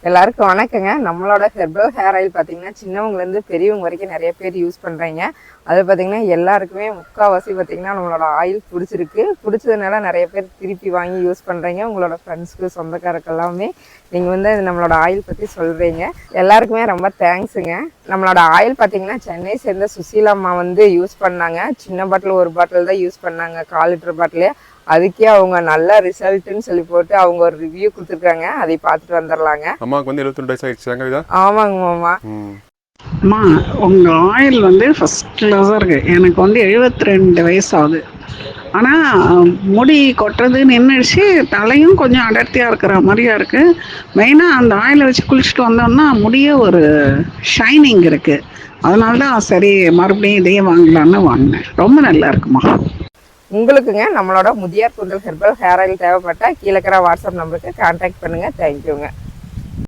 எல்லாருக்கும் வணக்கங்க. நம்மளோட ஹெர்பல் ஹேர் ஆயில் பார்த்தீங்கன்னா சின்னவங்கலேருந்து பெரியவங்க வரைக்கும் நிறைய பேர் யூஸ் பண்ணுறீங்க. அது பார்த்தீங்கன்னா எல்லாருக்குமே முக்கால்வாசி பார்த்தீங்கன்னா நம்மளோட ஆயில் பிடிச்சதுனால நிறைய பேர் திருப்பி வாங்கி யூஸ் பண்ணுறீங்க. உங்களோட ஃப்ரெண்ட்ஸ்க்கு சொந்தக்காரருக்கு எல்லாமே நீங்கள் வந்து நம்மளோட ஆயில் பற்றி சொல்கிறீங்க. எல்லாருக்குமே ரொம்ப தேங்க்ஸுங்க. நம்மளோட ஆயில் பார்த்தீங்கன்னா சென்னை சேர்ந்த சுசீலா அம்மா வந்து யூஸ் பண்ணாங்க. சின்ன பாட்டில் ஒரு பாட்டில் தான் யூஸ் பண்ணாங்க, 1/4 லிட்டர் பாட்டிலே. அதுக்கே அவங்க நல்ல ரிசல்ட்னு சொல்லி போட்டு அவங்க ஒரு ரிவ்யூ கொடுத்துருக்காங்க. அதை பார்த்துட்டு வந்துடலாங்க. அம்மாவுக்கு வந்து 72 வயசு ஆயிடுச்சு. ஆமாங்க மாமா. அம்மா, உங்க ஆயில் வந்து ஃபர்ஸ்ட் கிளாஸா இருக்கு. எனக்கு வந்து 72 வயசு ஆகுது. ஆனா முடி கொட்டுறது நின்றுச்சு, தலையும் கொஞ்சம் அடர்த்தியா இருக்கிற மாதிரியா இருக்கு. மெயினா அந்த ஆயிலை வச்சு குளிச்சுட்டு வந்தோம்னா முடிய ஒரு ஷைனிங் இருக்கு. அதனால தான் சரி மறுபடியும் இதையே வாங்கலான்னு வாங்கினேன். ரொம்ப நல்லா இருக்குமா. உங்களுக்குங்க நம்மளோட முதியார் குண்டல் ஹெர்பல் ஹேர் ஆயில் தேவைப்பட்டால் கீழே இருக்கிற வாட்ஸ்அப் நம்பருக்கு கான்டாக்ட் பண்ணுங்கள். தேங்க்யூங்க.